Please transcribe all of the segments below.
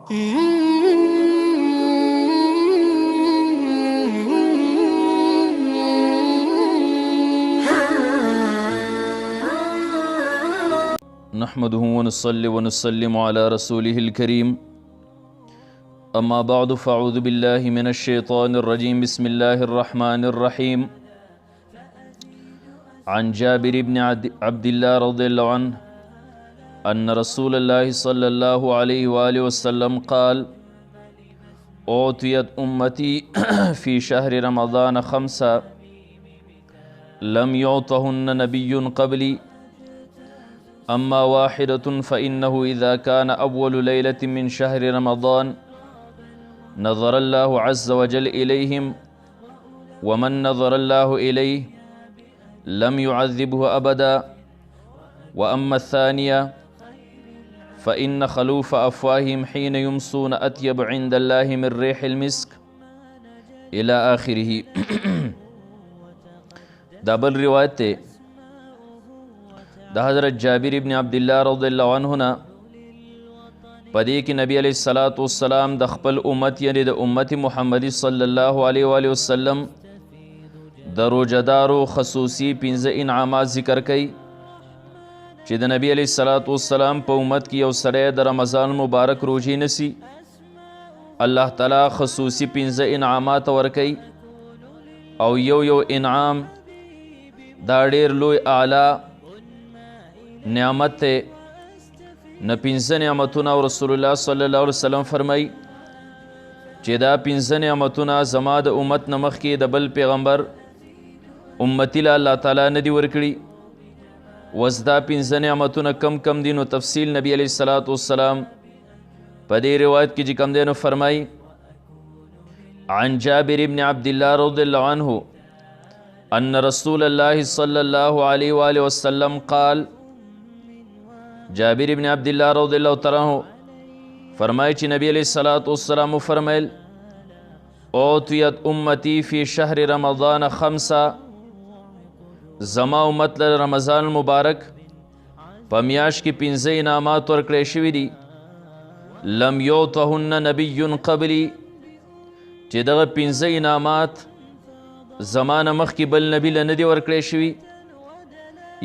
نحمده ونصلي ونسلم على رسوله الكريم أما بعد فأعوذ بالله من الشيطان الرجيم بسم الله الرحمن الرحيم عن جابر بن عبد الله رضي الله عنه أن رسول الله صلى الله عليه وآله وسلم قال أعطيت أمتي في شهر رمضان 5 لم يعطهن نبي قبلي أما واحدة فإنه إذا كان أول ليلة من شهر رمضان نظر الله عز وجل إليهم ومن نظر الله إليه لم يعذبه أبدا وأما الثانية فإن خلوف أفواههم حين يمسون أطيب عند الله من ريح المسك إلى آخره. دبل روایت دا حضرت جابر ابن عبداللہ رضی اللہ عنہ نا پدې کې نبی علیہ الصلوۃ والسلام د خپل امت یعنی د امت محمدی صلی الله علیه و آله وسلم د روزدارو خصوصي 15 انعامات ذکر کړي چې د نبی علیہ الصلوۃ والسلام په امت کې یو سړی د رمضان مبارک روزي نسی الله تعالی خصوصي 15 انعامات ورکړي او یو انعام دا ډېر لوی اعلی نعمت ته نه 15 نعمتونه رسول الله صلی الله علیه وسلم فرمای چې دا 15 نعمتونه زما د امت نه مخکې د بل پیغمبر امتی له الله تعالی نه دي ورکړي. وس دا 15 نعمتونه کم دي نو تفصیل نبی علیه الصلاۃ والسلام په دې روایت کې چې کم دی نو فرمای عن جابر بن عبد الله رضی الله عنه ان رسول الله صلی الله علیه و آله وسلم قال جابر ابن عبداللہ رضی اللہ تعالیٰ عنہ فرمائے چې نبی علیہ الصلوۃ والسلام فرمائل اوتیت امتی فی شهر رمضان 5 زما امت له رمضان المبارک په میاشت کې 15 انعامات ورکړی شوي دي لم یعطهن نبی قبلی چې دغه 15 انعامات زمانه مخکې بل نبی له نه دي ورکړی شوي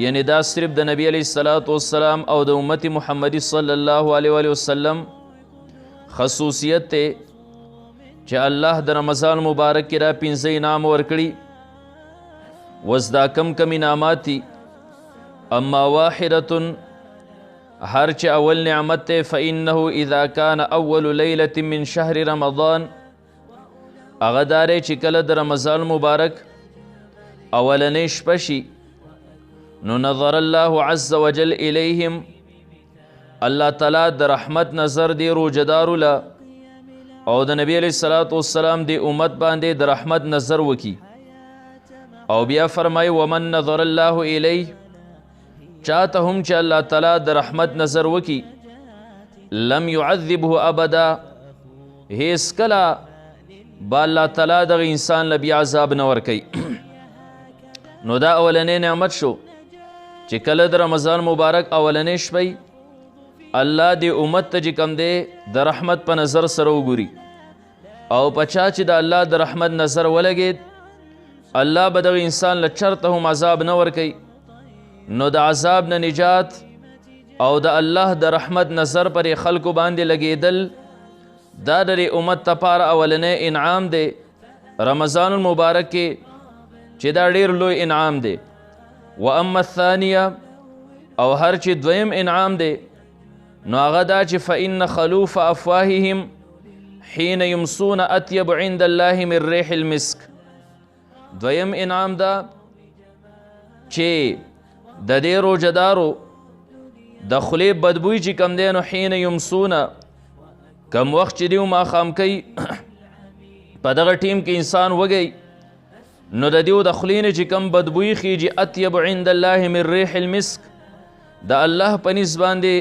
یعنی دا صرف د نبی علیہ الصلوۃ والسلام او د امت محمدی صلی الله علیه و وسلم خصوصیت ته چې الله د رمضان مبارک کې را 15 انعام ورکړي وس دا کم انعامات دي اما واحدة هر چې اول نعمت ته فإنه اذا كان اول ليلة من شهر رمضان هغه دارې چې کله د رمضان مبارک اولنې شپه شي نو نظر الله عز وجل الیهم الله تعالی د رحمت نظر دی روزدارو له او د نبی علیہ الصلوۃ والسلام دی امت باندې د رحمت نظر وکي او بیا فرمای ومن نظر الله الیه چاته هم چې الله تعالی د رحمت نظر وکي لم يعذبه ابدا هیڅ کله با الله تعالی د انسان له بیا عذاب نه ورکي. نو دا اولنې نعمت شو چې کله د رمضان مبارک اولنې شپې الله دې امت ته چې کم دی د رحمت په نظر سره وګوري او په چا چې د الله د رحمت نظر ولګید الله به دغه انسان له چرته هم عذاب نه ورکوي نو د عذاب نه نجات او د الله د رحمت نظر پر خلکو باندې لګیدل دا د امت لپاره اولنې انعام دی رمضان المبارک کې چې دا ډېر لوی انعام دی. واما الثانیه او هر چې دویم انعام دی نو هغه دا چې فإن خلوف افواههم حين يمسون اطيب عند الله من ريح المسك. دویم انعام دا چې د دې روزدارو د خولې بدبوی چې کم دی نو حين يمسون کم وخت چې دیو ماښام کوي په دغه ټیم کې انسان وږی نو د دیو د خولې نه چې کم بدبوی خیږي اطیب عند الله من ریح المسک د الله په نسبت باندې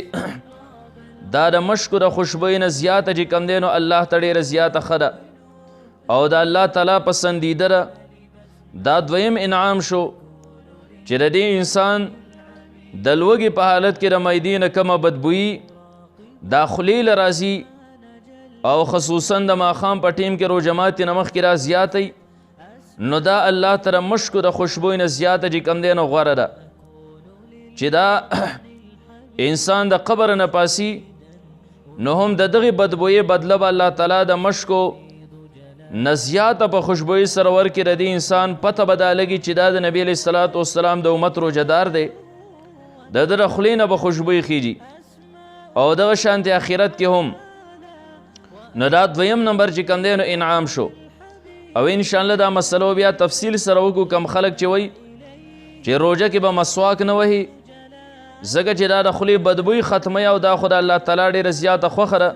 دا د مشکو د خوشبوی نه زیاته چې کم دی نو الله ته ډېره زیاته ښه ده او د الله تعالی پسندیده ده. دا دویم انعام شو چې د دې انسان د لوږې په حالت کې د معدې نه کمه بدبویي دا خولې له راځي او خصوصا د ماښام په ټیم کې روژه ماتي نه مخکې را زیاتی نو دا الله تر مشکو د خوشبوی نه زیاته چې کم دی نو غوره ده چې دا انسان د قبر نه پاسي نو هم د دغې بدبویې بدله به الله تعالی د مشکو نه زیاته په خوشبویي سره ورکړي د دې انسان پته به دا لګي چې دا د نبي علیه الصلاة والسلام د امت روژهدار دی د ده د خولې نه به خوشبویي خیږي او دغه شانتې آخرت کې هم نو دا دویم نمبر چې کوم دی نو انعام شو او انشاءالله دا مسلو بیا تفصیل سره وکړو کم خلک چې وایي چې روژه کې به مسواک نه وهي ځکه چې دا د خولې بدبوی ختموي او دا خو د الله تعالی ډېره زیاته خوښه ده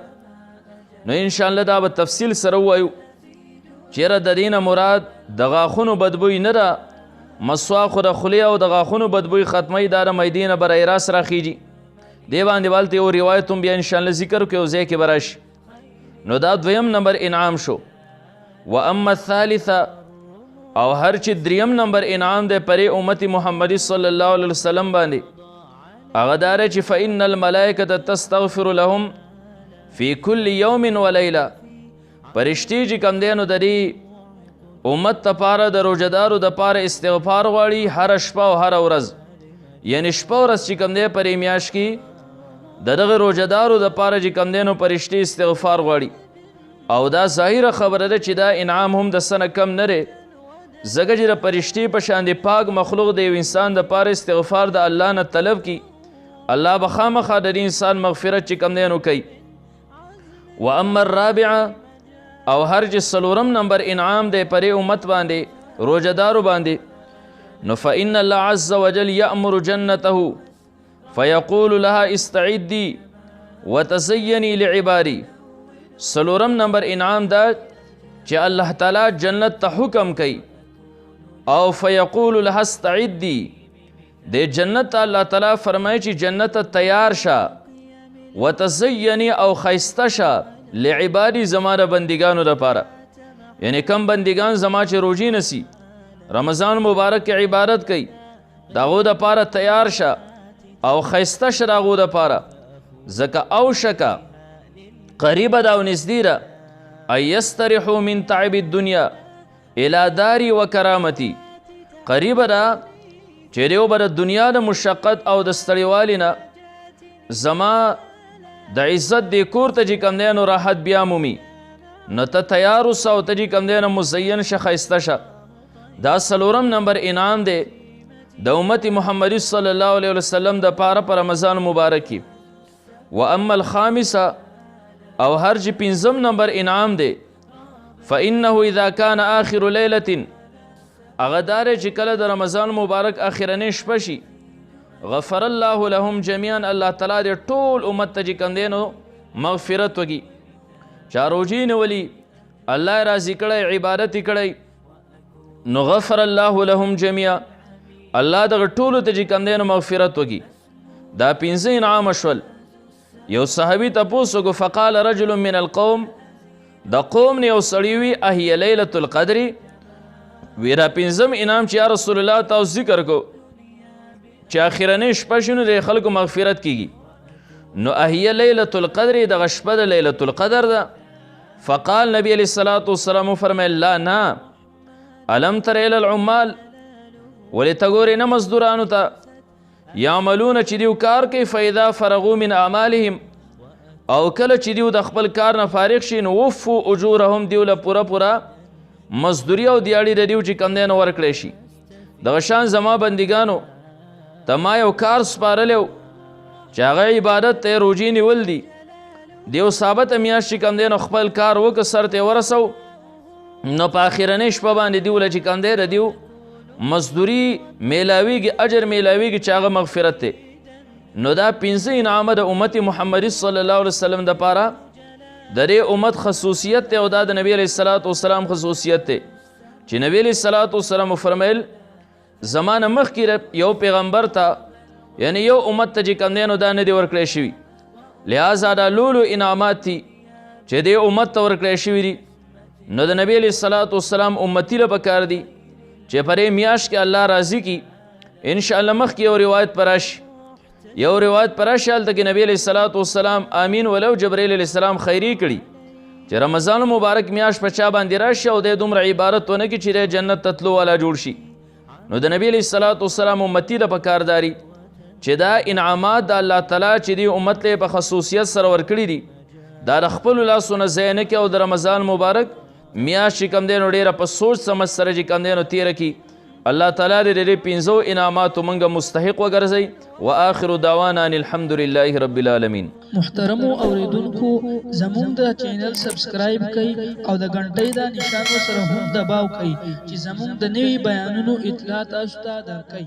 نو انشاءالله دا به تفصیل سره ووایو چیرې د دې نه مراد د غاښونو بدبوی نه ده مسواک خو د خولې او د غاښونو بدبوی ختموي دا د معدې نه برای راست راخیږي دې باندې والته یو روایت هم بیا انشاءالله ذکر کړو یو ځای کې به راشي نو دا دویم نمبر انعام شو و اما الثالثه او هر چې دریم نمبر انعام دی پرې امت محمدی صلی الله علیه وسلم باندې هغه دا دی چې فإن الملائکة تستغفر لهم فی کل یوم و لیله فرشتي چې کوم دی نو د دې امت دپاره د روژهدارو دپاره استغفار غواړي هره شپه او هره ورځ یعنی شپه ورځ چې کوم دی پرې میاشت کې د دغه روژهدارو دپاره چې کوم دی نو فرشتي استغفار غواړي او دا ظاهره خبره ده چې دا انعام هم د څه نه کم نه دی ځکه چې د فرشتي په شان د پاک مخلوق د یو انسان دپاره استغفار د الله نه طلب کی الله به خامخا د دې انسان مغفرت چې کوم دی نو کوي و اما الرابعه او هر چې څلورم نمبر انعام دی پرې امت باندې روژهدارو باندې نو فإن الله عز وجل یأمر جنته فیقول لها استعدي وتزیني لعبادي څلورم نمبر انعام دا چې الله تعالی جنت ته حکم کوي او فیقول لها استعدي د جنت ته الله تعالی فرمایي چې جنت ته تیار شه وتزیني او ښایسته شه لعبادي زما د بندګانو دپاره یعنی کم بندګان زما چې روژې نسی رمضان مبارک کې عبادت کوي د هغو دپاره تیار شه او ښایسته شه د هغو دپاره ځکه اوشکه قریبه ده او نږدې ده ان یسترحوا من تعب الدنیا الی داری و کرامتی قریبه ده چې دیو به د دنیا د مشقت او د ستړیوالي نه زما د عزت دې کور ته چې کوم دی نو راحت بیا مومي نو ته تیار اوسه او ته چې کوم دی نو مزین شه ښایسته شه دا څلورم نمبر انعام دی د امت محمدي صلی الله علیه وسلم دپاره په رمضان مبارک کې و اما الخامسه او هر چې پنځم نمبر انعام دی فإنه اذا كان آخر لیلة هغه دا دی چې کله د رمضان مبارک آخرنۍ شپه شي غفر الله لهم جمیعا الله تعالی دې ټول امت ته چې کوم دی نو مغفرت وکړي چا روژې نیولي الله یې راضي کړی عبادت یې کړی نو غفر الله لهم جمیعا الله دغه ټولو ته چې کوم دی نو مغفرت وکړي دا پنځه انعام شول یو صحابي تپوس وکړو فقال رجل من القوم د قوم نه یو سړی وي اهي لیلة القدر وی را پنځم انعام چې یا رسول الله تاسو ذکر کو چې آخرنۍ شپه شي نو د خلکو مغفرت کیږي نو اهي لیلة القدر دغه شپه د لیلة القدر ده فقال نبی علیه الصلاة والسلام فرمیل لا نه الم تر الی العمال ولې ته ګورې نه مزدورانو ته یعملون چې دیو کار کوي فاذا فرغوا من اعمالهم او کله چې دیو د خپل کار نه فارغ شي نو وفوا اجورهم دیو له پوره مزدوري او دیاړي د دیو چې کم دی نو ورکړی شي دغه شان زما بندګانو ته ما یو کار سپارلی و چې هغه عبادت ته روژې نیول دي دیو ثابته میاشت چې کم دی نو خپل کار وکړه سر ته ورسو نو په آخرنۍ شپه باندې دیو له چې کم دی د دیو مزدوری میلاویږي اجر میلاویږي چې هغه مغفرت دی نو دا پنځه انعامه د امت محمدي صلی الله علیه وسلم دپاره د دې امت خصوصیت دی او دا د نبی علیه الصلاة والسلام خصوصیت دی چې نبی علیه الصلاة والسلام وفرمیل زما نه مخکې یو پیغمبر ته یعنی یو امت ته چې کوم دی نو دا نه دی ورکړی شوي لہذا دا لولو انعامات دي چې دې امت ته ورکړی شوي دي نو د نبی علیه الصلاة والسلام امتي له پکار دي چې پرې میاشت کې الله راضي کی انشاءالله مخکې یو روایت پراشي هلته کې نبی علیه الصلاة والسلام آمین ولو جبرائیل علیه السلام خیری کړي چې رمضان مبارک میاشت په چا باندې راشي او دی دومره عبارت ونه کړي چې دی جنت ته تلو والا جوړ شي نو د نبي علیه الصلاة والسلام امتي له پکارداري چې دا انعامات د الله تعالی چې دی امت له په خصوصیت سره ورکړي دي دا د خپلو لاسونه ضایع نه کړي او د رمضان مبارک میاشت چې کوم دی نو ډېره په سوچ سمج سره چې کوم دی نو تېره کړي الله تعالی د دې پنځو انعاماتو موږ مستحق وګرځوي وآخر دعوانا ان الحمد لله رب العالمین. محترمو اوریدونکو زموږ د چینل سبسکرایب کړئ او د غنټۍ د نشان سره هم دباو کړئ چې زموږ د نوي بیانونو اطلاع تاسو ته درکړي.